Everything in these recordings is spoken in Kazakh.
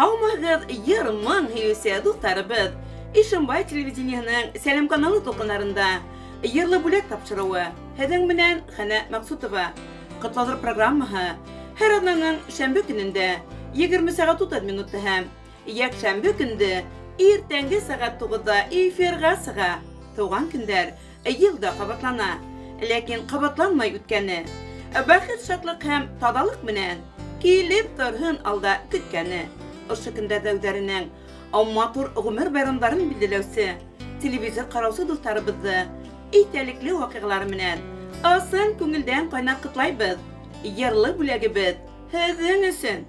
Haumagız yarımın heyüse dostlarыбыз İşinbay televiziyanın Selam kanalı toqınlarında yırlı bülek tapşırığı hedin bilen Hana Maksutova Qıtladır programmahı her adlanın şembe gününde 20 saat 30 minutda hem yakşembe günde ertengi saat 9'da efirga sığa tuğan günler yılda qabatlana lakin qabatlanmay ötkeni baxit şatlık hem tadalık bilen kelip tarhın alda kütkeni Oşu günde dövdərinin amatur ömür bayramların bildiləusi, televizor qarausu dostlarыбызды итәлекле вакыйгалар менән асан күңелдән кайнап кытлайбыз. Ярлы бүләгебез һеҙҙең өсөн.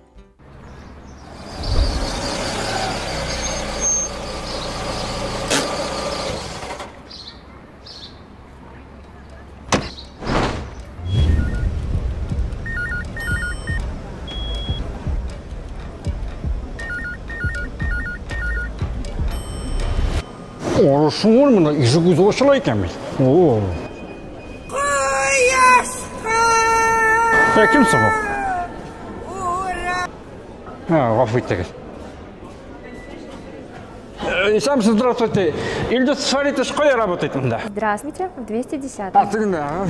Orasın olmadan işi güzel olsalayken mi? Oo. Ya kimsin o? Ha, gafiyettekiz. Сам здравствуйте. Ильдус Фаритович, школе работает, да? Здравствуйте, в 210. А ты да.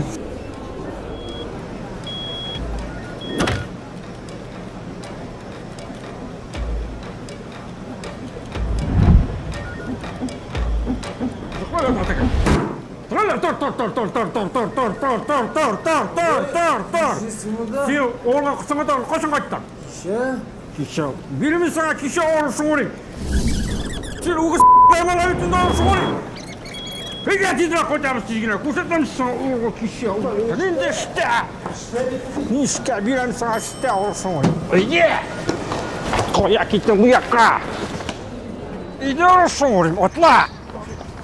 Сен оған қысыңадан қашан қайттың? Кеше. Білімі саңа кеше орышың орайым. Сен оғы с***аймал әйтінді орышың орайым. Неге тезірек қойтамыз тезгіне? Көрсетеміз саңа оғы кеше. Ненде ішті? Не ішті? Білімі саңа ішті орышың орайым. Үйде! Қоя кеттің бұяққа. Үйде орышың орайым. Отла!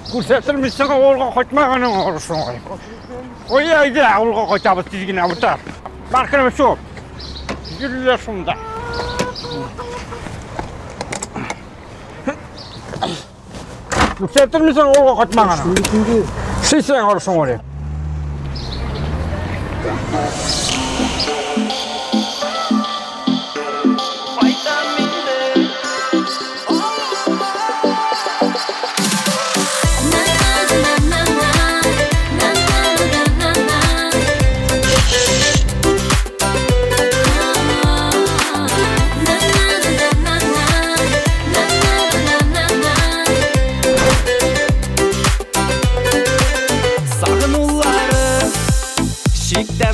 Көрсетілміз саңа оғы қойтмағаның орышың орайым. Oya ide avluğa koyacağız dizgine avutar. Barkınımı şu. Yürüyor şunda. Yükseltir misin avluğa koyacağım? Şey sen olursun oraya.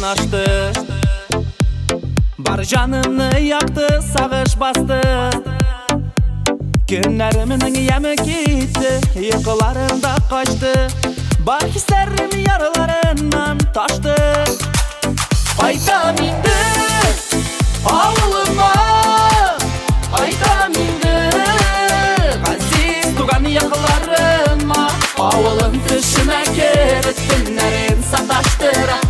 Açtı, bar canımı yaktı, sağış bastı. Günlerimin yemi gitti, yıkılarında kaçtı. Bar hislerim yaralarından taştı. Aytam indi avluma, aytam indi aziz tugan yakılarıma. Avlın dışına kerettinlerin sataştıra.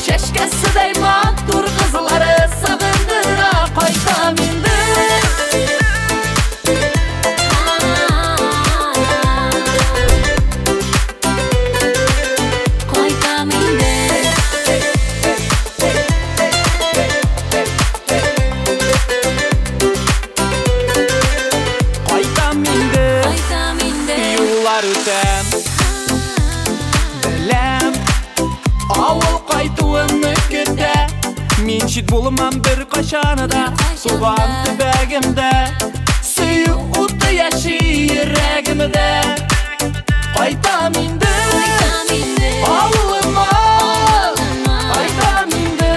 Şeşkesi deyman dur kızları sağındıra Qaytam indi Qaytam indi Qaytam indi Yıllar ötem Belem Avul qaytuğunu kütte Min şit bulmam bir qaşanıda Suğan tübegimde Suyu uttu yaşı yüreğimde Qaytam indi Avuluma Qaytam indi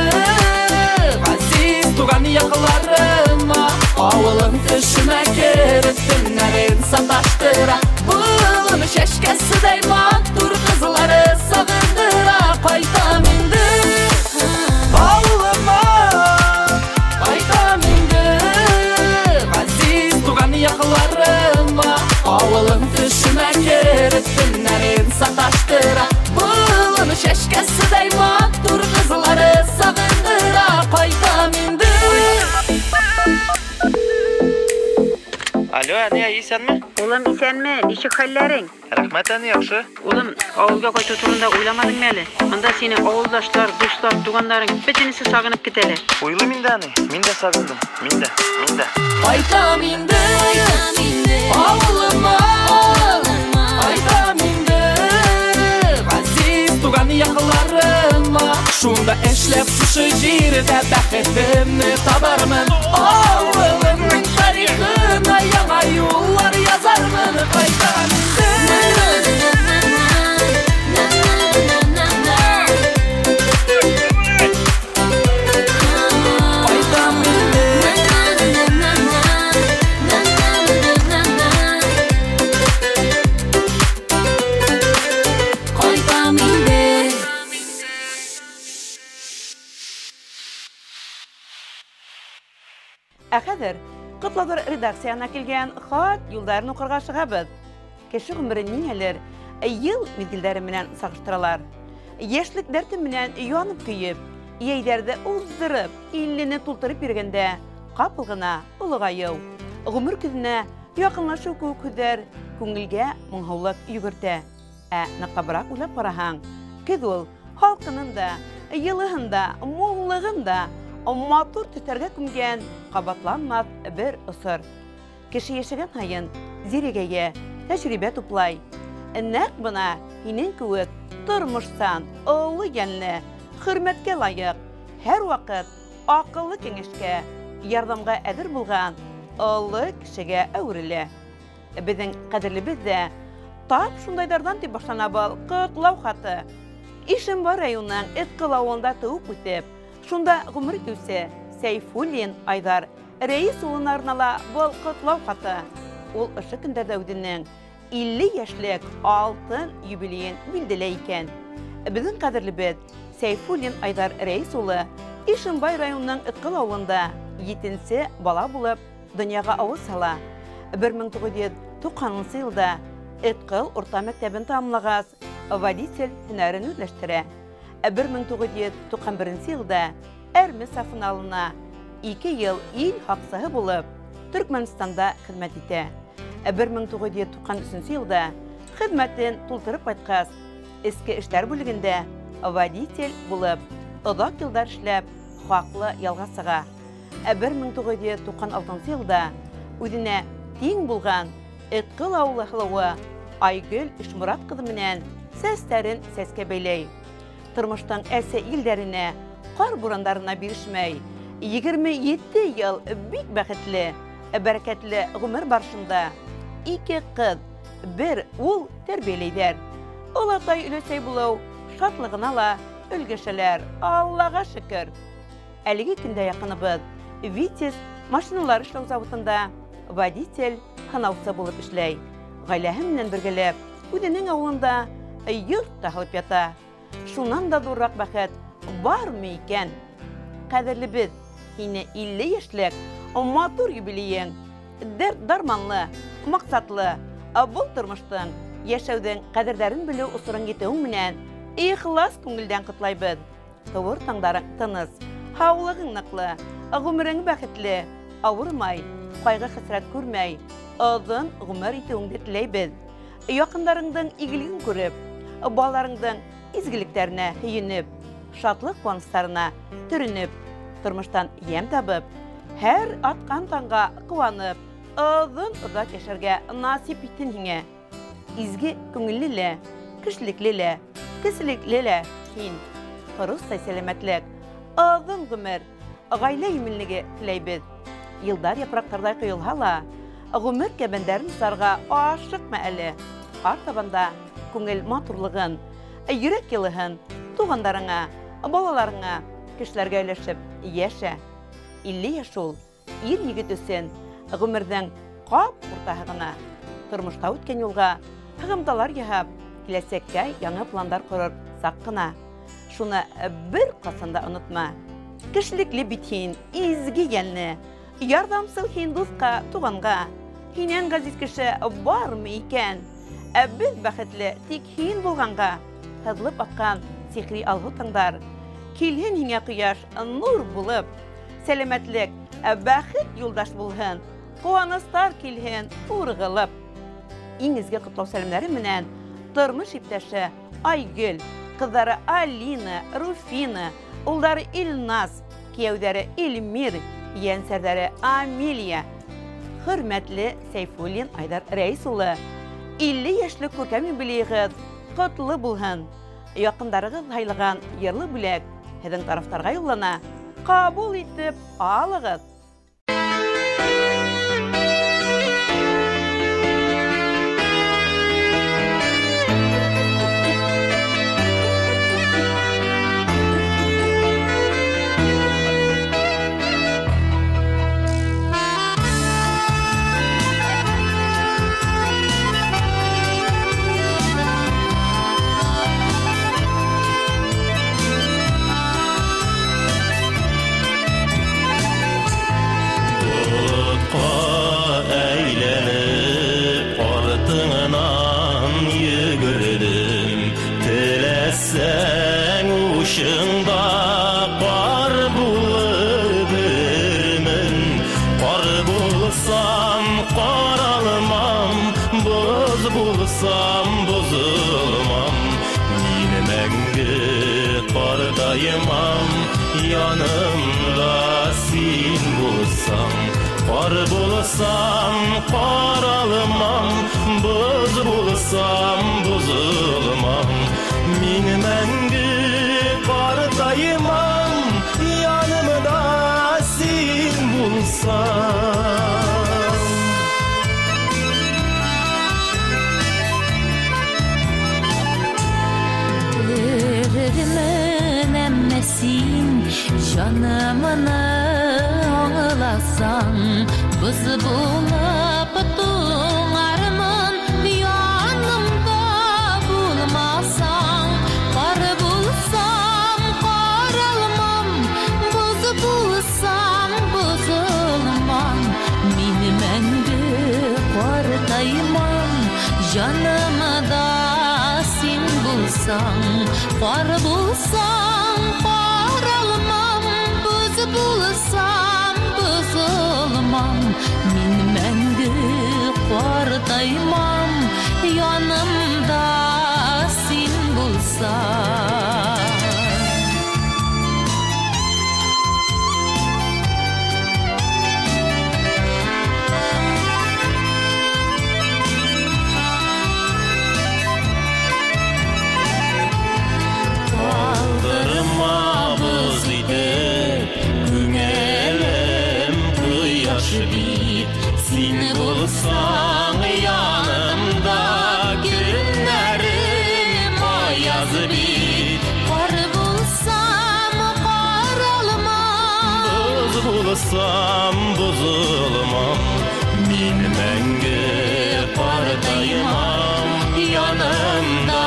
Aziz tuğan yakılarıma Avulun dışına kerettinlerin sataştıra Bulun şeşkesi deyman dur kızları sağındıra Qaytam indi Avluma Qaytam indi Aziz tuğan yakılarıma Avlun dışına kerettinlerin sataştıra Bulun şeşkesi deyman dur kızları sağındıra Qaytam indi Alo әне, исәнме? Улым, исәнме? Ничек хәлләрең? Рәхмәт, әне, яхшы. Улым, авылга кайту турында уйламадыңмы әле? Анда сине авылдашлар, дуслар, туганнарың бөтенесе сагынып китәләр. Уйлым инде, әне. Мин дә сагындым. Мин дә. Кайтам инде, авылыма. Кайтам инде, газиз туган якынларыма. Шунда эшләп шушы җирдә бәхетемне табармын. Авылымның тарихына яңа юллар язармын. Кайтам инде. Хәзер Котлазыр редакцияна килгән хат юлларын укырга чыгабыз. Кеше гомерен ниңәлер ел мизгелләре белән сагыштыралар. Яшьлек дәрте белән янып көеп, яйдәрдә уздырып, 50-не тултырып биргәндә, капыл гына улыгаю. Гомер көзенә якынлашу күкүдәр күңелгә моңһаулык йөгертә. Нәкабрак уйлап караһаң, көз ул халкының да, йылыһында, муллыгында матур төтәргә күмгән кабатланмас бер ысыр. Кеше яшәгән һайын зирегәгә тәҗрибә туплай. Нәкъ бына һинең кеүек тормышсан, олы йәнле, хөрмәткә лайык, һәр вакыт акыллы киңәшкә, ярдәмгә әзер булган олы кешегә әверелә. Безнең кадерлебез дә тап шундайдардан дип башлана был котлау хаты. Ишем бар районның эткылавында туып үтеп, шунда гомер итүсе Сәйфуллин Айдар рәис улына арнала был котлау хаты. Ул ошо көндәрдә үзенең 50 яшьлек алтын юбилеен билдәләй икән. Безнең кадерлебез Сәйфуллин Айдар рәис улы Ишембай районының Ыткыл авылында 7нче бала булып дөньяга авыз сала. 1990 елда Ыткыл урта мәктәбен тәмамлагач, водитель һөнәрен үзләштерә. 1991 елда Әрме сафыналына 2 ел ил хаксыһы булып Түркменстанда хезмәт итә. 1993 елда хезмәтен тултырып кайткач, эске эшләр бүлегендә водитель булып, озак еллар эшләп, хаклы ялга сыга. 1996 елда үзенә тиң булган Ыткыл авылы хылыгы Айгөл Ишмурат кызы менән сәстәрен сәскә бәйләй. Тормыштың әсе илдәренә, кар бурандарына бирешмәй, 27 ел бик бәхетле, бәрәкәтле гомер барышында 2 кыз, 1 ул тәрбияләйләр. Олатай өләсәй булу шатлыгына ла өлгәшәләр, Аллага шөкер. Әлеге көндә якыныбыз Витязь машиналар эшләү заводында водитель һынаусы булып эшләй. Гаиләһе менән бергәләп үзенең авылында йорт тагылып ята. Шуннан да зуррак бәхет бармы икән? Кадерлебез, һине 50 яшьлек матур юбилеең, дәрт дарманлы, максатлы, бул тормыштың, яшәүдең кадерләрен белү усырын итүең менән ихлас күңелдән котлайбыз. Товар таңдарың тыныс, һаулыгың ныклы, гомерең бәхетле, авырмай, кайгы-хәсрәт күрмәй, озын гомер итүеңне теләйбез. Якындарыңның игелеген күреп, балаларыңның изгелекләренә һөенеп, шатлык куанычларына төренеп, тормыштан ям табып, һәр аткан таңга куанып, озын-озак яшәргә насип итен һиңә. Изге күңелле, кешелекле, кеселекле һин, хөрүстай сәламәтлек, озын гомер, гаилә иминлеге теләйбез. Йылдар япрактардай коелһа ла, гомер кәбәндәрен сарга ашыкма әле. Артабанда күңел матурлыгын, йөрәк йылыһын тугандарыңа, балаларыңа, кешеләргә өләшеп яшә. 50 яшь ул, ир егет өсөн гомернең кап уртаһы гына. Тормышта үткән юлга һәгымталар яһап, киләсәккә яңа пландар корып сак кына. Шуны бер касында онытма. Кешелекле бит һин, изге йәнле, ярдәмсел һин дуска, туганга. Һиннән газиз кеше бармы икән? Без бәхетле тик һин булганга. Һәзлеп аккан сихри алгы таңдар. Килһен һиңә кояш нур булып, сәламәтлек, бәхет юлдаш булһын. Куаныстар килһен ургылып. Иңизге котлау сәламнәре менән тормыш иптәше Айгөл, кызлары Алина, Руфина, улдары Илназ, кияүдәре Илмир, янсәрләре Амилия. Хөрмәтле Сәйфуллин Айдар Рәис улы, 50 яшьлек күркәм юбилейгыз котлы булһын. Якындарыгыз һайлыган йырлы бүләк һеҙҙең тарафтарға юллана. Кабул итеп алығыҙ. Yanımda sen bulsam, var bulsam, qaralmam, buz bulsam, buzulmam. Min məngü qardaymam, yanımda sen bulsam. Sen canımını ağlasan, buz bulup tuğarımın yanımda bulmasan, kar bulsam karalmam, buz bulsam buzulmam. Min məngü qardaymam, canımda sen bulsan, kar bulsam qaralmam, buz bulsam buzulmam. Min məngü qardaymam, yanımda sen bulsan. Seni bulsam yanımda günlerim ayaz bit. Kar bulsam qaralmam, Buz bulsam buzulmam. Min məngü qardaymam, yanımda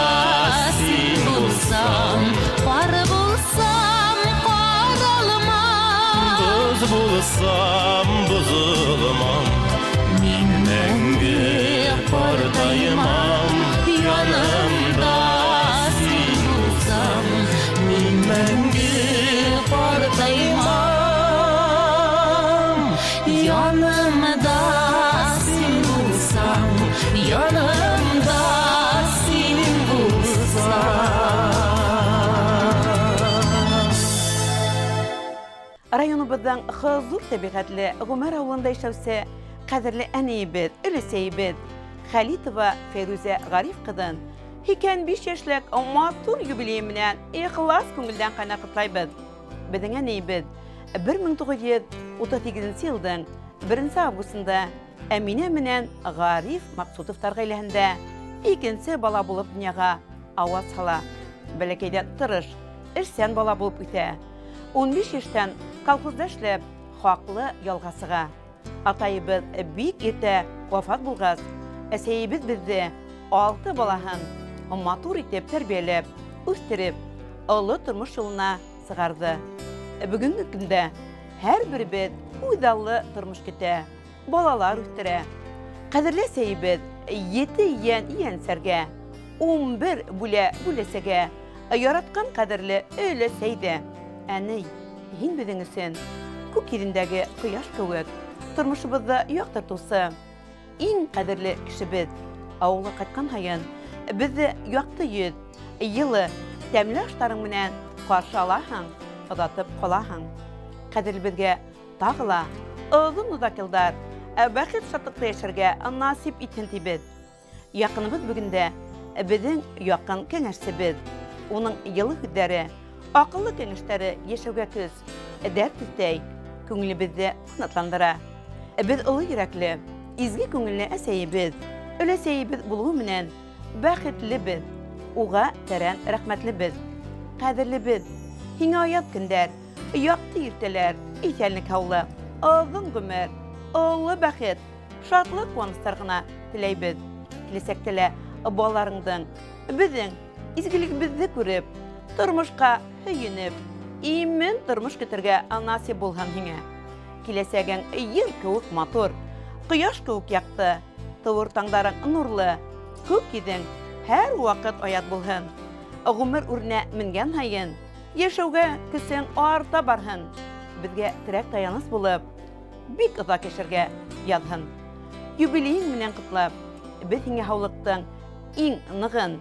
sen bulsam. Kar bulsam qaralmam, Buz bulsam buzulmam. Min məngü qardaymam, yanımda sen bulsam. Min məngü qardaymam, yanımda sen bulsam. Yanımda sen bulsam. Rayonumuzdan huzur təbiqətli Ғүмәр ауылында yaşavsə, qədirli əniyibid, ülüseyibid, Xəlitova Feruzə Ғариф qıdın, hikən 5 yaşlıq matur юбилейімінен ixlas көңілден қана qıtlayбid. Біздің əniyibid 1938 yıldan 1 avgustunda Әминә менән Ғариф Мақсутовтар ғаиләһендә икенче бала булып дөньяга аваз сала. Бәләкәйдән тырыш, эшсән бала булып үтә. 15 яшьтән колхозда эшләп, хаклы ялгасыга. Атайыбыз бик иртә вафат булгас, әсәйебез безне 6 балаһын матур итеп тәрбияләп, үстереп, олы тормыш юлына сыгарды. Бүгенге көндә һәрберебез уйдаллы тормыш көтә, балалар үстерә. Кадерле әсәйебез 7 иян-ияnsәргә, 11 бүләсәгә яраткан кадерле өләсәйдә. Әней, һин безнең өсөн күк йөзендәге кояш кебек, тормышыбызды яктыртусы. Иң кадерле кешебез, авылга кайткан хайын, безне якты йөз, йылы тәмле ашларың менән каршы алаһың, озатып калаһың. Кадерлебезгә тагыла озын-узак еллар бәхет шатлыкта яшәргә насип итһен тибез. Якыныбыз бүгендә безнең якын кәңәшчебез. Уның йылы һүзләре, акыллы кәңәшләре яшәүгә көс, дәрт өстәй, күңелебезне тынычландыра. Без улы йөрәкле, изге күңелле әсәебез, өләсәебез булуы менән бәхетлебез, уга тәрән рәхмәтлебез. Кадерлебез, һиңа ят көндәр, якты иртәләр, исәнлек һаулык, озын гомер, олы бәхет, шатлык куанычлар гына теләйбез. Киләсәктә лә балаларыңның, безнең изгелегебезне күреп, тормышка һөенеп, имен тормыш көтәргә насип булһын һиңа. Киләсәгең ел кеүек матур, кояш кеүек якты, тыуыр таңдарың нурлы, күк йөзең һәр вакыт аят булһын. Гомер үрнә менгән һайын, яшәүгә көсең арта барһын. Безгә терәк таяныс булып, бик озак яшәргә язһын. Юбилеең менән котлап, без һиңа һаулыктың иң ныгын,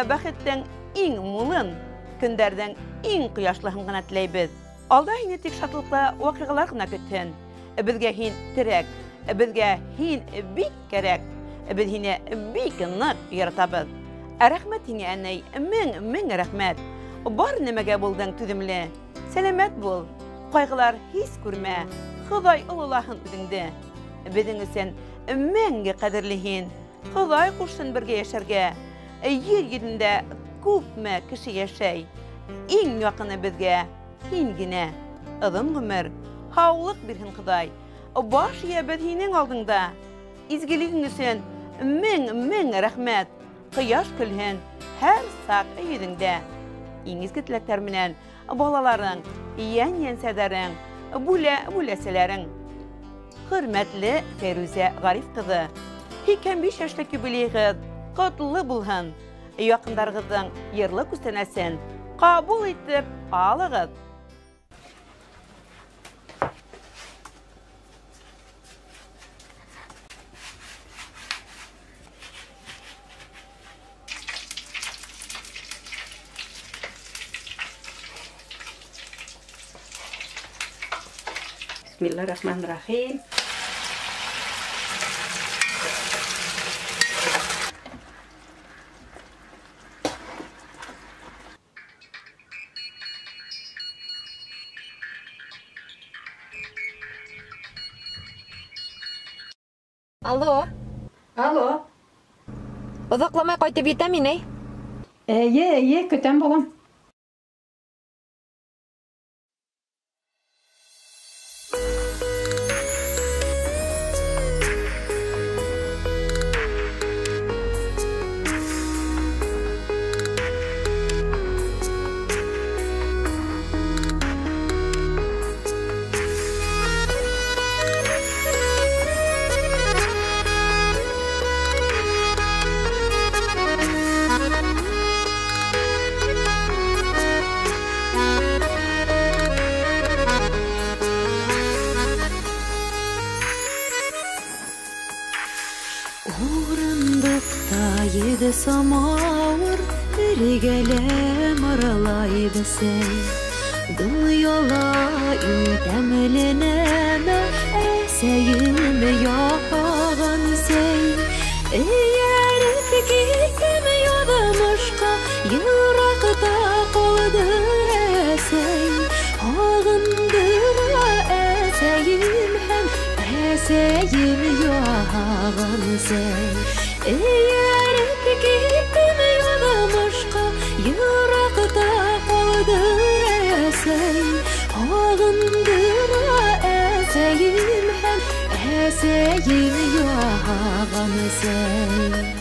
бәхеттең иң мулын, көндәрдән иң кояшлыһын гына теләйбез. Алда һине тик шатлыклы вакыйгалар гына көтһен. Безгә һин терәк, безгә һин бик кәрәк. Без һине бик нык яратабыз. Рәхмәт һиңә, әнәй, мең рәхмәт. Бар нәмәгә булдың түземле. Сәламәт бул, кайгылар һис күрмә. Ходай олылаһын үзеңдә. Безнең өчен мәңге кадерле һин. Ходай кушсын бергә яшәргә. Йер йөзендә күпме кеше яшәй. Иң якыны безгә һин генә. Озын гомер, һаулык бирһен Ходай. Баш ябез һинең алдыңда. Изгелегең өчен мең рәхмәт. Кояш көлһен һәр сак йөзеңдә. Иң изге теләктәр менән балаларың, ян-янсәдәрең, бүләселәрең. Хөрмәтле Фәрүзә Гариф кызы, 85 яшьлек юбилейгыз котлы булһын. Якындарыгызның йырлы күстәнәсен кабул итеп алыгыз. Bismillahirrahmanirrahim. Алло. Алло. Озакламай кайтып етәм инәй. Әйе, көтәм балам. Yedi samavur birgele maralay besey Dıl yola ütemeleneme eseyime yağan sey Eğer gittim yodamışka yırakta koldu esey Ağındıra eseyim hem eseyim yağan sey Eğer gittim yodamışka yırakta koldu esey Ağındıra eseyim hem eseyim yağan sey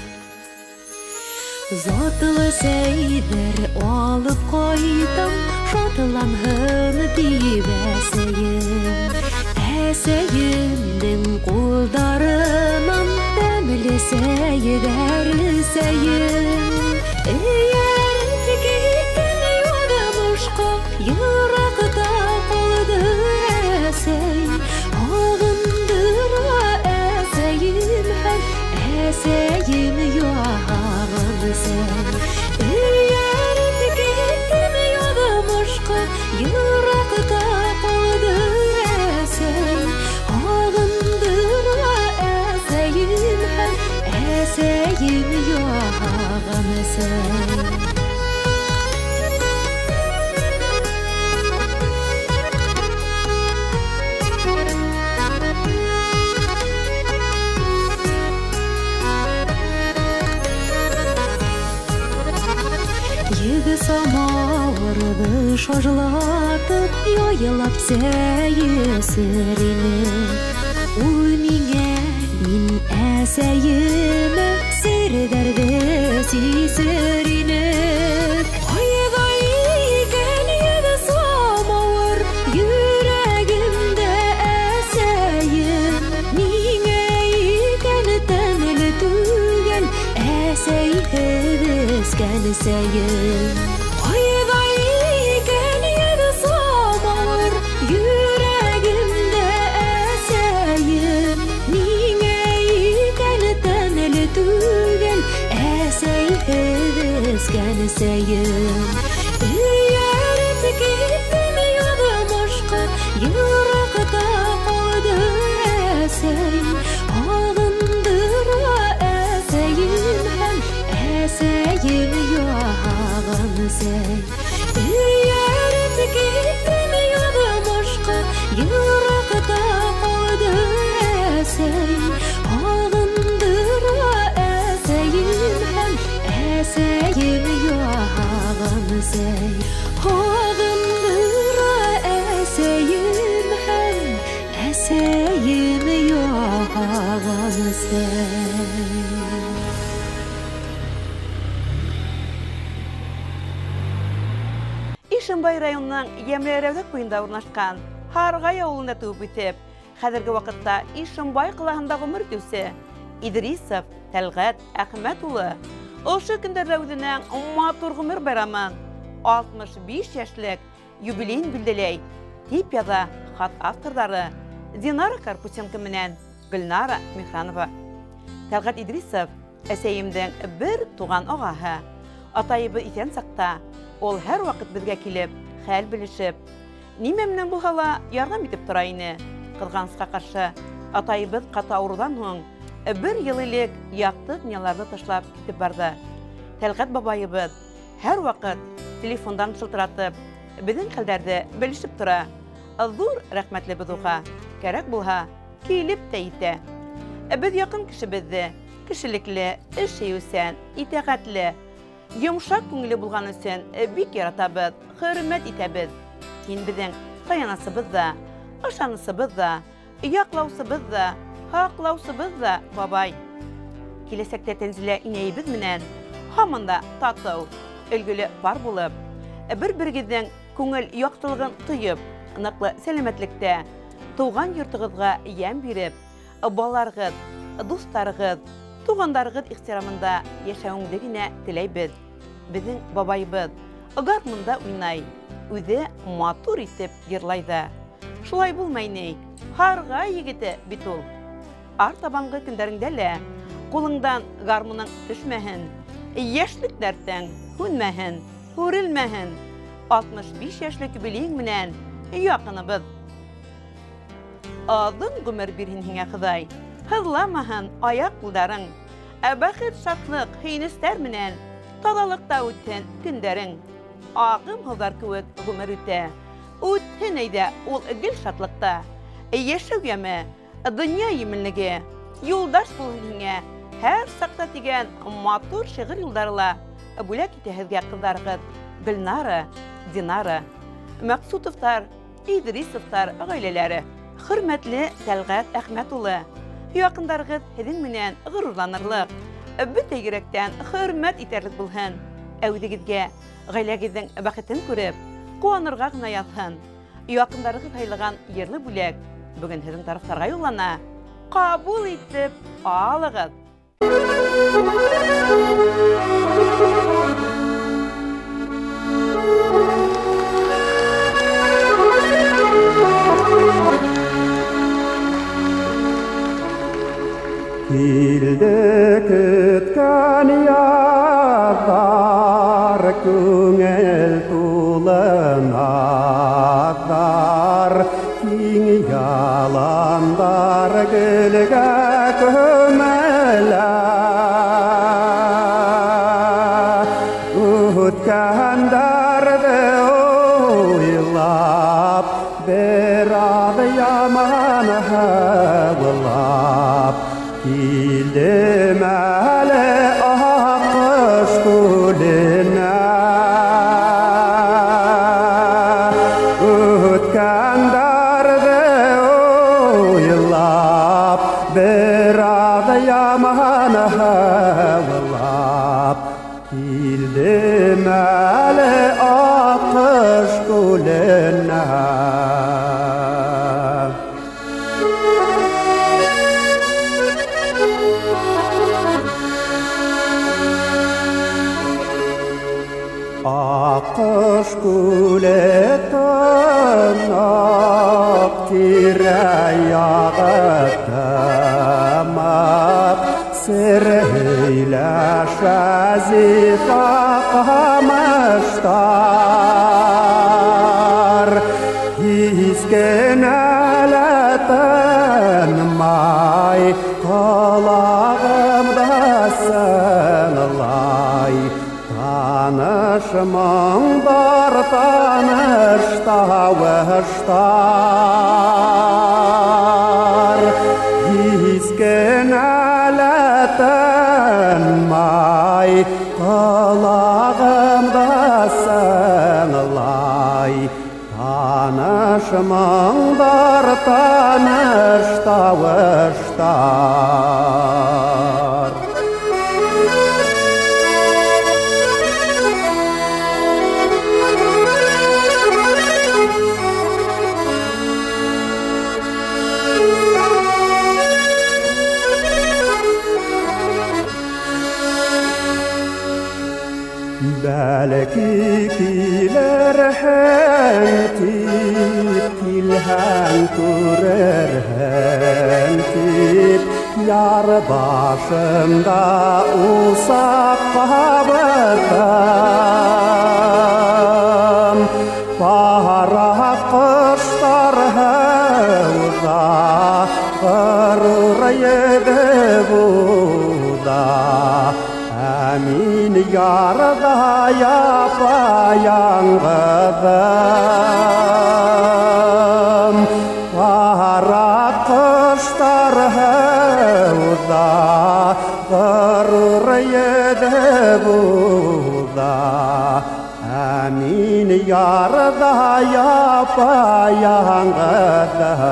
Zatlı seydir alıp koydum Şatlanhın deyip eseyim Eseyimdin kuldarınan demli seyder seyim Eğer gittin yodamışka yırakta koldu esey Ağındır самауырды шажылатып, яйлап сәйесірені. Ой миңе мин әсәйіме сердәрді сисірені. Айға иген еді самауыр жүрегімді әсәйім. Миңе иген тәнілі түгел әсәйіп өскен сәйім. Айға иген еді самауыр жүрегімді әсәйім. Миңе иген тәнілі түгел әсәйіп өскен сәйім. Үйәріп кеттім ядымашқа, йырақта қалды әсәйім. Ағындыра әсәйім һәм әсәйім яғын сәй. Үйәріп кеттім ядымашқа, йырақта қалды әсәйім. Ағындыра әсәйім һәм әсәйім яғын сәй. Ағындыра әсәйім һәм әсәйім яғын сәй. Ишембай районының Емлерәүдәк буенда урнашкан Харгай авылында туып үтеп, хәзерге вакытта Ишембай калаһында гомер итүче Идрисов Тәлгать Әхмәт улы ошо көндәрдә үзенең матур гомер байрамын 65 яшьлек юбилейын билдәләй. Дип яза хат авторлары Динара Карпусенко менән Гөлнара Михранова. Тәлгать Идрисов әсәйемдең бер туган агаһы. Атайыбы исән сакта ул һәр вакыт безгә килеп, хәл белешеп, нимә менән булһа ярдәм итеп тора ине. Кызганычка каршы, атайыбыз каты аурудан һуң бер ел элек якты дөньяларны ташлап китеп барды. Тәлгать бабайыбыз һәр вакыт телефондан шылтыратып, безнең хәлдәрне белешеп тора. Зур рәхмәтле бузуга, кирәк булһа, килеп тә итә. Без якын кешебезне, кешелекле, эшчәнсән, итәгатьле, йомшак күңеле булган өчен бик яратабыз, хөрмәт итәбез. Син безнең таянасыбыз да, ышанысыбыз да, яклаусыбыз да, хаклаусыбыз да, бабай. Киләсәктә Тәнзилә инәйебез менән һаман да тату, өлгеле бар булып, бер-берегезнең күңел яктылыгын тоеп, ныклы сәламәтлектә, туган йортыгызга ям биреп, балаларыгыз, дусларыгыз, тугандарыгыз ихтирамында яшәүеңне генә теләйбез. Безнең бабайыбыз гармунда уйнай, үзе матур итеп йырлай да. Шулай булмайны, Харгай егете бит ул. Артабанғы көндәреңдә лә кулыңдан гармуның төшмәһен, яшьлек дәртең һүнмәһен, һүрелмәһен. 65 яшьлек юбилейң менән якыныбыз. Азын гомер бирһен һиңә Ходай. Хызламаһын аяк кулдарың. Бәхет, шатлык, һөйнештәр менән тазалыкта үтһен көндәрең. Агым һызлар кеүек гомер үтә. Үтһен әйдә ул гел шатлыкта. Яшәү яме, дөнья йимеллеге, юлдаш булһын һиңә. Һәр сакта тигән матур шигырь юлдарла бүләк итә һеҙгә ҡыҙҙарығыҙ. Гөлнара, Динара, Мәҡсутовтар, Идрисовтар ғаиләләре. Хөрмәтле Тәлғәт Әхмәт улы, яҡындарығыҙ һеҙҙең менән ғорурланырлыҡ, бөтә йөрәктән хөрмәт итәрлек булһын. Әүҙегеҙгә ғаиләгеҙҙең бәхетен күреп, ҡыуанырға ғына яҙһын. Яҡындарығыҙ һайлаған ерле бүләк бөгөн һеҙҙең тарафтарға юллана. Ҡабул итеп алығыҙ. Kildi kütken yazlar, küngel tulanaklar, king yalanlar gülge kömeler. Ütkendardı oylap, bir adı yaman hevlap, Kildim əli ağış gülünə, gülüne Akış gületten aktire yağıttamap Sirheyle şazifa kamıştar Hiskeneleten may Kulağımda sınlay Tanışmamdır tanıştavıştar Hiskeneleten may Kulağımda sınlay Tanışmamdır tanıştavıştar Belki kiler hentip, kilhen kurer hentip Yar başımda usak kabartam Para kışlar hevza, kırır yedi buda Amin yarda yapayangıdım Para kışlar hevza Kırır yedi buda Amin yarda yapayangıdım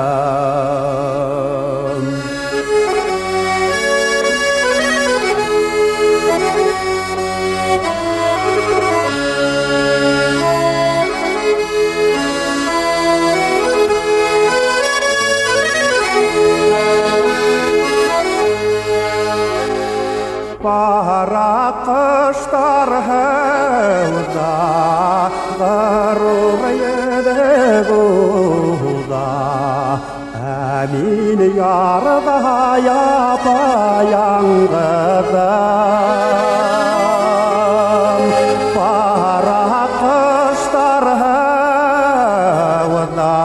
Para kışlar hevza Kırır yedi buda Amin yarda yapayangıdım Para kışlar hevza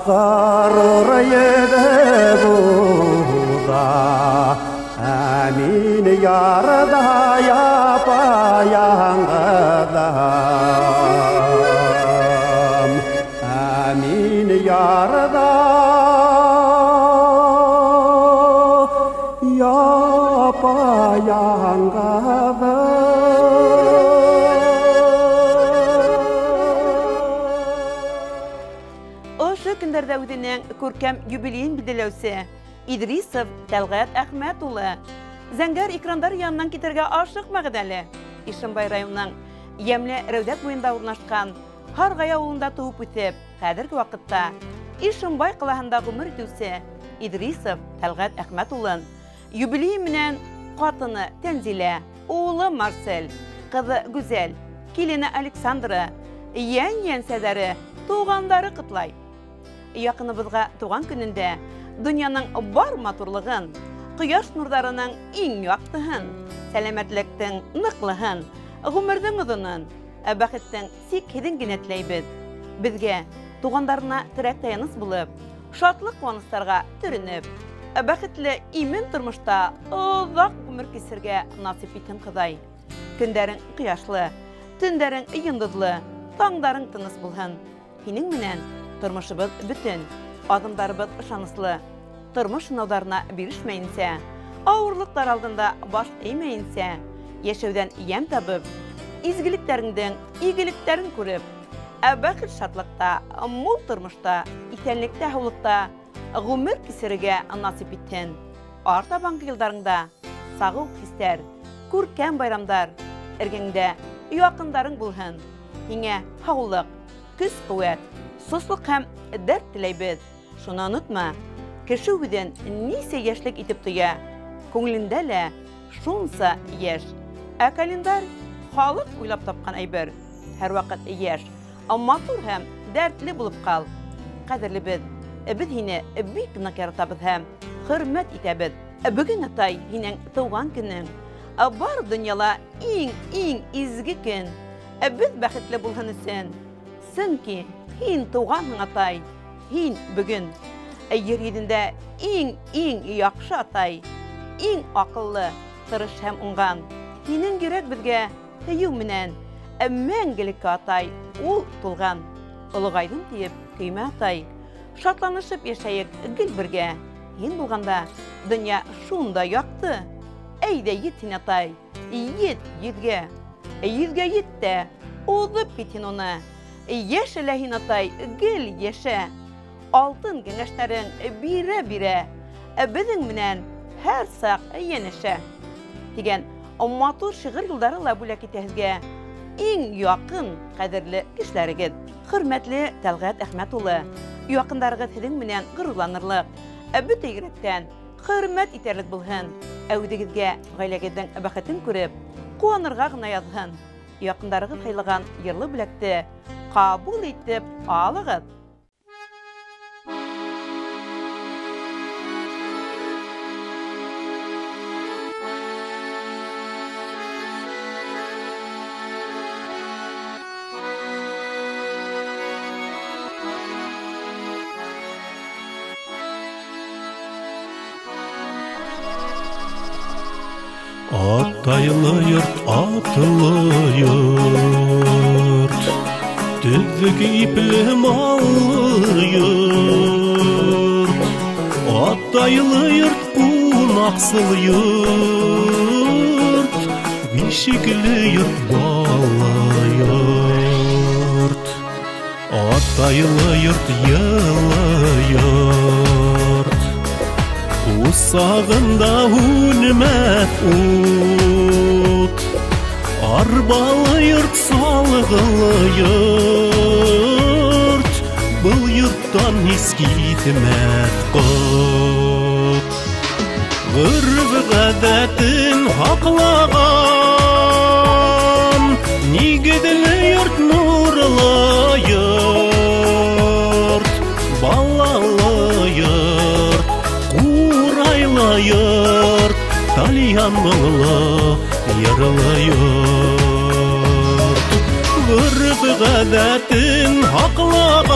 Kırır yedi buda Amin yarda yapayangıdım Amin yarda yapayangıdım Oşu günderde ödenen көркем юбилейін білділеусе İdrisov Talgat Ahmetulu Зәңгәр ekranдар yanından китерге ашық мәгедәле. Ишембай районының Ямле Рәүдәт буенда урнашкан Харгай авылында туып үтеп, хәзерге вакытта Ишембай калаһында гомер итүче Идрисов Талгат Ахметулын юбилей менән катыны Тәнзилә, улы Марсель, кызы Гүзәл, килене Александра, ян-янсәдәре, тугандары кытлай. Якыныбызга туган көнендә дөньяның бар матурлыгын, кояш нурларының иң яктыһын, сәламәтлектең ныклыһын, гомернең озынын, бәхеттең сикһеҙен генә теләйбез. Безгә тугандарына терәк таяныс булып, шатлык куаныштарга төренеп, бәхетле имен тормышта озак гомер кисергә насип итен Ходай. Көндәрең кояшлы, төндәрең йондызлы, таңдарың тыныс булһын. Һинең менән тормышыбыз бүтән, адымдарыбыз ышаныслы. Тормыш сынаударына бирешмәйенсә, авырлыктар алдында баш эймәйенсә, яшәүдән ям табып, изгелекләреңдән игелекләрен күреп, бәхет шатлыкта, мул тормышта, исәнлектә, һаулыкта гомер кисергә насип иттең. Артабанғы елдарыңда сагыл хисләр, күркәм байрамдар, эргәңдә якындарың булһын. Һиңә һаулык, көс-куәт, сослык һәм дәрт теләйбез. Шуны онытма, кеше үҙен нисә йәшлек итеп тоя, күңелендә лә шунса йәш. Ә календар халык уйлап тапҡан әйбер. Һәр ваҡыт йәш, матур һәм дәртле булып ҡал. Ҡәҙерлебеҙ, беҙ һине бик ныҡ яратабыҙ һәм хөрмәт итәбеҙ. Бөгөн, атай, һинең тыуған көнөң. Бар донъяла иң изге көн. Беҙ бәхетле булһын өсөн. Сөнки һин тыуғанһың, атай. Һин бөгөн ер йөҙөндә иң яҡшы, атай. Иң аҡыллы, тырыш һәм уңған. Һинең йөрәк беҙгә һөйөү менән мәңгелеккә, атай, ул тулған. Олоғайҙым тиеп көймә, атай. Шатланышып йәшәйек гел бергә. Һин булғанда донъя шунда яҡты. Әйҙә ет һин, атай. Ет йөҙгә. Йөҙгә ет тә. Уҙып кит һин уны. Йәшә лә һин, атай, гел йәшә. Алтын кәңәштәрең бирә-бирә. Беҙең менән һәр саҡ йәнәшә. Дигән матур шиғыр юлдары ла бүләк итәһеҙгә. Иң яҡын ҡәҙерле кешеләрегеҙ. Хөрмәтле Тәлғәт Әхмәт улы, яҡындарығыҙ һеҙҙең менән ғорурланырлыҡ. Бөтә йөрәктән хөрмәт итәрлек булһын. Үҙегеҙгә ғаиләгеҙҙең бәхетен күреп, ҡыуанырға ғына яҙһын. Яҡындарығыҙ һыйлаған йырлы бүләкте ҡабул итеп алығыҙ. Атайлы йорт, атлы йорт, төҙөк ипле маллы йорт. Атайлы йорт, ҡунаҡсыл йорт, бишекле йорт, бала йорт. Атайлы йорт, йылы йорт, усағында үлмәҫ ут. Арбалы йорт, салғылы йорт, был йорттан һис китмәҫ ҡот. Ғөрөф ғәҙәтен һаҡлаған, нигеҙле йорт, нурлы йорт, балалы йорт, ҡурайлы йорт, тальян мыңлы, йырлы йорт. Ғөрөф ғәҙәтен һаҡлаған,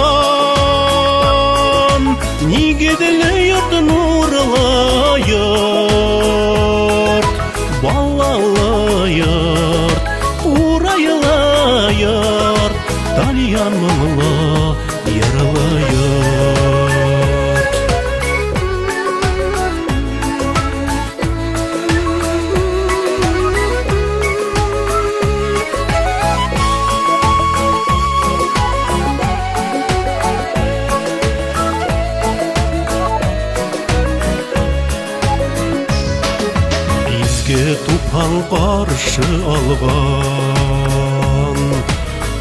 нигеҙле йорт, нурлы йорт, балалы йорт, ҡурайлы йорт, тальян мыңлы, йырлы йорт. Туфан ҡаршы алған,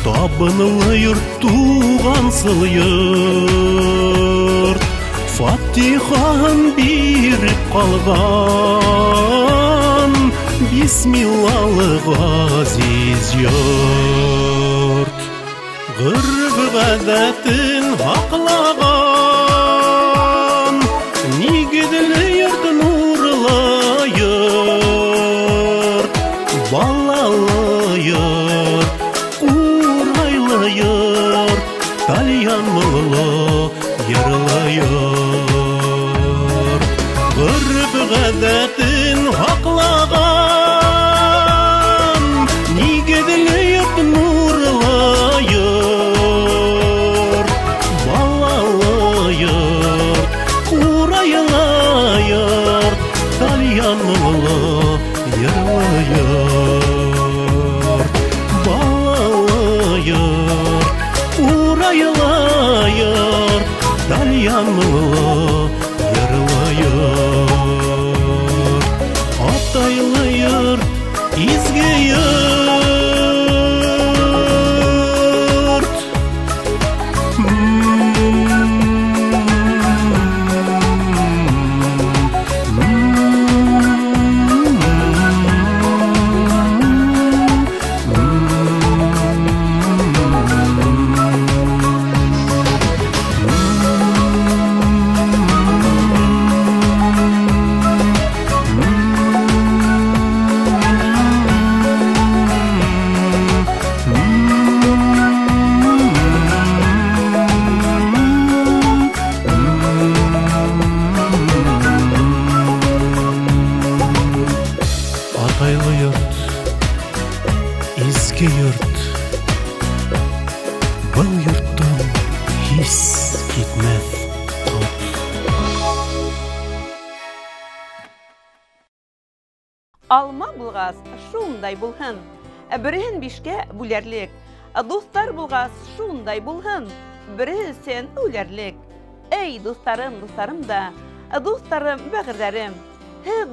табынлы йорт, туғансыл йорт, фатихаһын биреп ҡалған, бисмиллалы ғазиз йорт. Ғөрөф ғәҙәтен һаҡлаған, нигеҙле йорт, нурлы йорт, балалы йорт, ҡурайлы йорт, тальян мыңлы, йырлы йорт. Ғөрөф ғәҙәтен һаҡлаған, нигеҙле йорт, нурлы йорт, балалы йорт, ҡурайлы йорт, тальян мыңлы, йырлы йорт. Балалы йорт, ҡурайлы йорт, тальян мыңлы, йырлы йорт. Атайлы йорт, изге йорт, Alma bulğaz şunday bulhın. Birihin bişke bulerlik. Dostlar bulğaz şunday bulhın. Biri sen ölerlik. Ey dostlarım da, dostlarım bəğirlərim.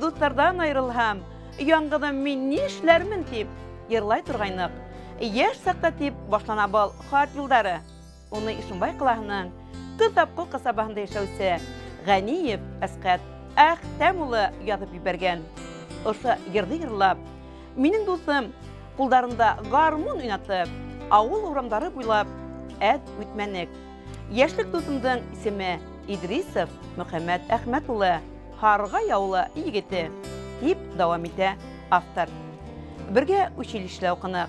Dostlardan ayrılham. Yanğıda men ne işlermin tip yırlay turgaynıq. Yaş saqta tip başlana bal xat yıldары. Onu Ишимбай qılahının Kızapqıl qasabahında yaşauсы Ғаниев Әсқат Әхтәмұлы язып еберген. Ошы ерді йырлап, менің досым қолдарында гармон уйнатып, ауыл урамдары буйлап әд үтмәнік. Яшлык досымдың исеме Идрисов Мөхәммәд Әхмәтулы Харға яулы егеті дип дәвам итә автор. Бірге училишле оқынық,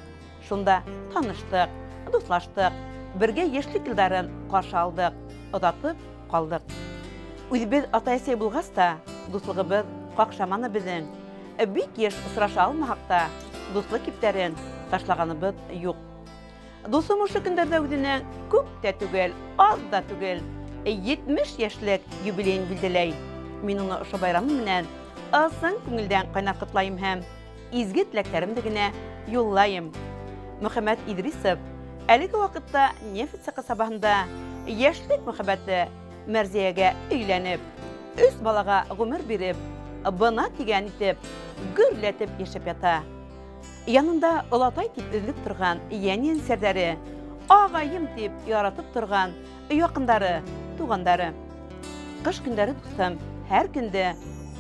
шунда таныштық, дуслаштық, бірге яшлык йылдарын қаршы алдық, ұдатып қалдық. Үзбез ата-әсәй булғаста, дуслығыбыз қақшаманы біздің. Бик еш ұсыраша алмақта, дуслық киптәрен ташлағаныбыз юқ. Досым ұшы күндерді өдінің көп тә түгел, аз да түгел, 70 яшьлек юбилейін білділей. Мен оны ұшы байрамы менен асын күңілден қайнақ құтлайым һәм изге тіләктерімді генә юллайым. Мөхәммәд Идрисов әлеге вақытта Нефть қасабасында яшьлек мөхәббәте Мәрзиягә өйләнеп, 3 балаға ғүмер биреп, бына тигән итеп, гөрләтеп яшәп ята. Янында олатай тип өзлек торган яңен сәрдәре, агайым тип яратып торган якындары, тугандары. Кыш көндәре дустым, һәр көндә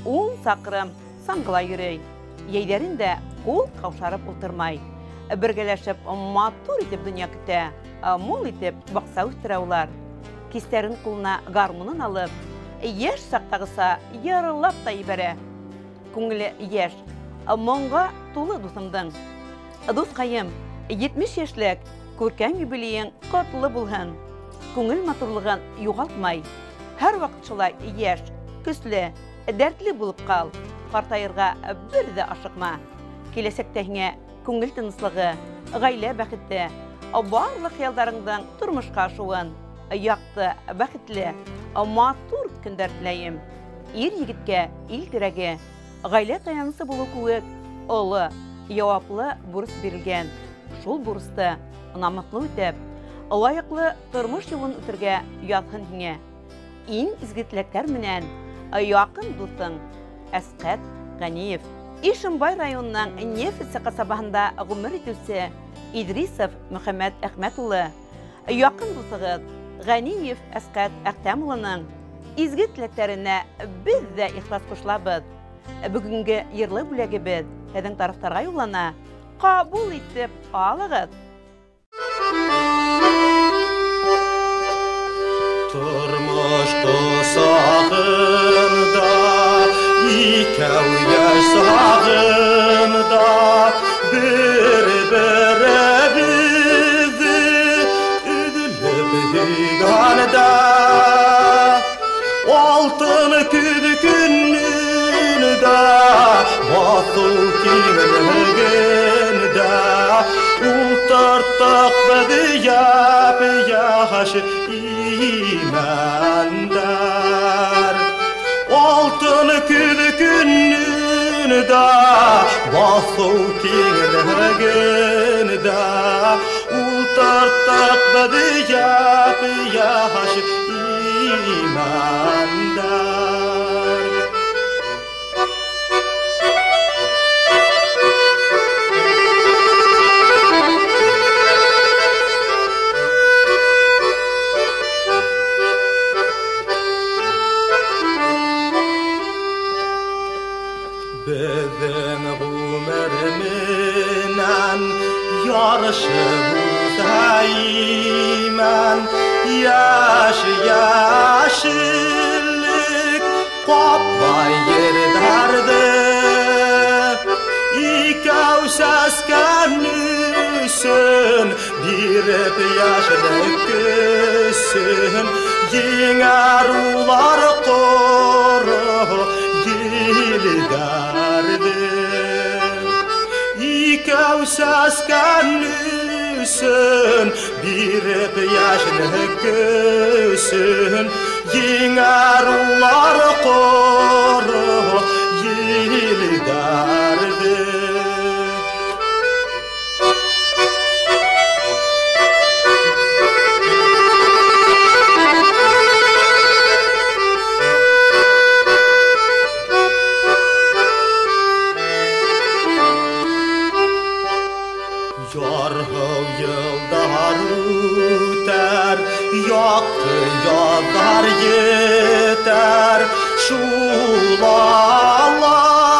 10 сакрым саңгыла йөрей. Яйдәрендә кул каушарып утырмай. Бергәләшеп матур итеп дөнья көтә, мул итеп бакса үстерә улар. Кистәрен кулына гармунын алып, яшь сактагыса ярылап та ибәрә. Күңеле яшь, моңга тулы дусымдың. Дускайым, 70 яшьлек күркәм юбилейең котлы булһын. Күңел матурлыгын югалтмай. Һәр вакыт шулай яшь, көсле, дәртле булып кал. Картайырга бер дә ашыкма. Киләсәктә һиңә күңел тыныслыгы, гаилә бәхете, барлык хыялдарыңның тормышка ашуын, яқты, бәхетле, матур көндәр теләйем. Ир егеткә ил терәге, гаилә таянысы булу күк, олы, яваплы бурыс бирелгән. Шул бурысты намыслы үтәп, лаеклы тормыш юлын үтәргә язһын һиңә. Иң изге теләктәр менән якын дусың Әсқат Ғаниев. Ишимбай районының Нефть касабасында ғүмер итүсе Идрисов Мөхәммәд Әхмәтулы, якын дусыгыз Ғаниев Әсқат Әхтәмулының изге теләкләренә без дә ихлас кушылабыз. Бүгенге йырлы бүләгебез һеҙҙең тарафтарға юллана. Ҡабул итеп алығыҙ. Тормош ҡосағында икәү йәш сағында бер-беребеҙҙе өҙөлөп һөйгәндә алтын көҙ көнөндә баҫыу киңлегендә ултырттыҡ беҙ яп-йәш имәндәр. Алтын көҙ көнөндә баҫыу киңлегендә ултырттыҡ беҙ яп-йәш имәндәр. Беҙҙең ғүмер менән ярышып үтәймән, йәш-йәшеллек ҡаплай ерҙәрҙе. Икәү сәскән өсөн биреп йәшлек көсөн, еңәр улар ҡоро елдәрҙе. Икәү сәскән өсөн биреп йәшлек көсөн, еңәр улар ҡоро елдәрҙе. үтәр, яқты ядар етәр, шул аланға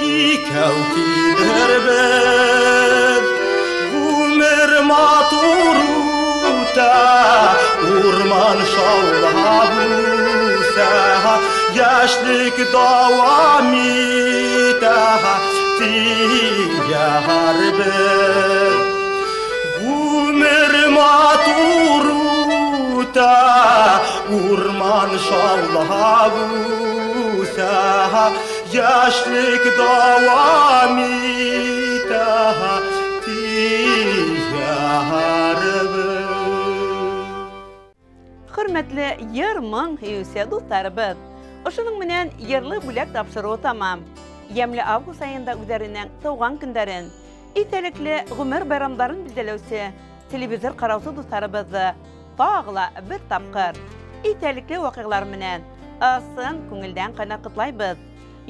икәү килербез. Гүмер матур үтә, урман шаулап үсә, яшьлек дәвам итә, тиярбез. Гүмер матур үтә, урман шаулап үсә, яшьлек дәвам итә, тиярбез. Hürmetli yırmın hüyüse dostlarыбыз. Ошының менен yırlı бүләк тапшыруы тамам. Емлі август айында үзәренең туган көндәрен, итәлекле гомер байрамдарын билдәләүсе телевизор караучы достарыбызны тагыла бер тапкыр итәлекле вакыйгалар менән асын күңелдән кайнаклайбыз.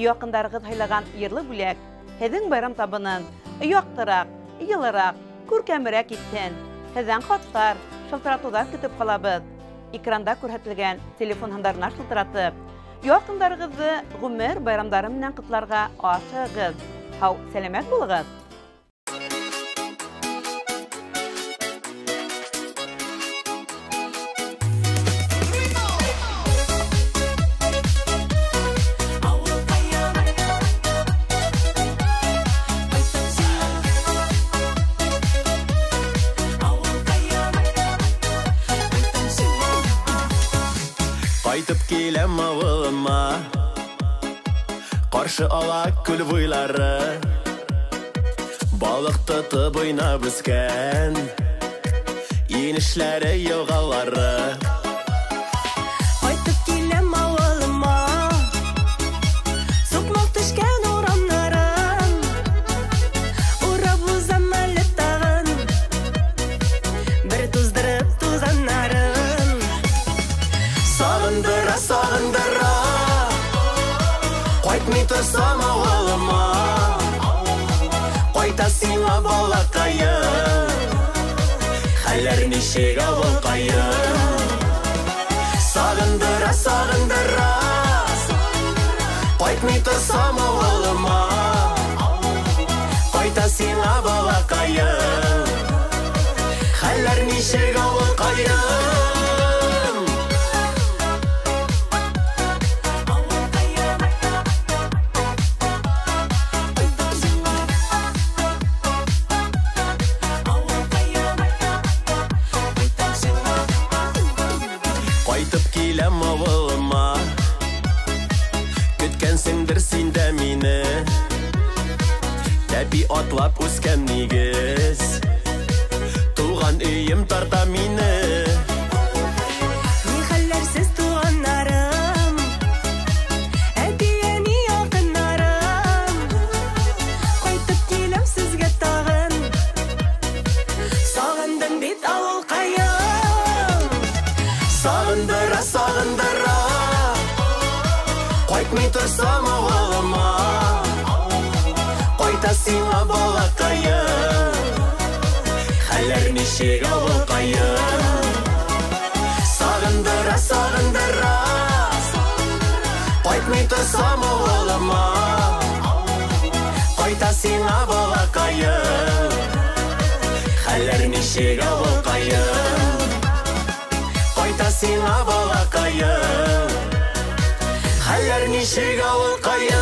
Якындарыгыз хайлаган yırlı бүләк һезнең байрам табынын яктырак, йылырак, күркәмрәк итсен. Һездән хаттар, шалтыратулар көтеп калабыз. Ekranda күрһәтелгән телефон һаннарына шылтыратып, якындарыгызны гомер байрамдары менән котларга ашыгыз. Һау, сәламәт булыгыз. Кайтып киләм авылыма, каршы ала күл буйлары, балык тотып уйнап үскән, инешләре елгалары. Кайтып киләм авылыма, сукмак төшкән урамнарын, урап узам әле тагын, бер туздырып тузаннарын. Сагындыра, сагындыра, кайтмый торсам авылыма, кайта сиңа балакайым, хәлләр ничек авылкайым. Сагындыра, сагындыра, кайтмый торсам авылыма, кайта сиңа балакайым, хәлләр ничек авылкайым. Кайтып киләм авылыма, көткәнсеңдер син дә мине, тәпи атлап үскән нигез, туган өем тарта мине. Ни хәлләрсез туганнарым, әти-әни якыннарым, кайтып киләм сезгә тагын, сагындым бит авылкайым. Сагындыра, сагындыра, кайтмый торсам авылыма, кайта сиңа балакайым, хәлләр ничек авылкайым. Сагындыра, сагындыра, кайтмый торсам авылыма, кайта сиңа балакайым, хәлләр ничек авылкайым. Кайта сиңа балакайым, хәлләр ничек авылкайым.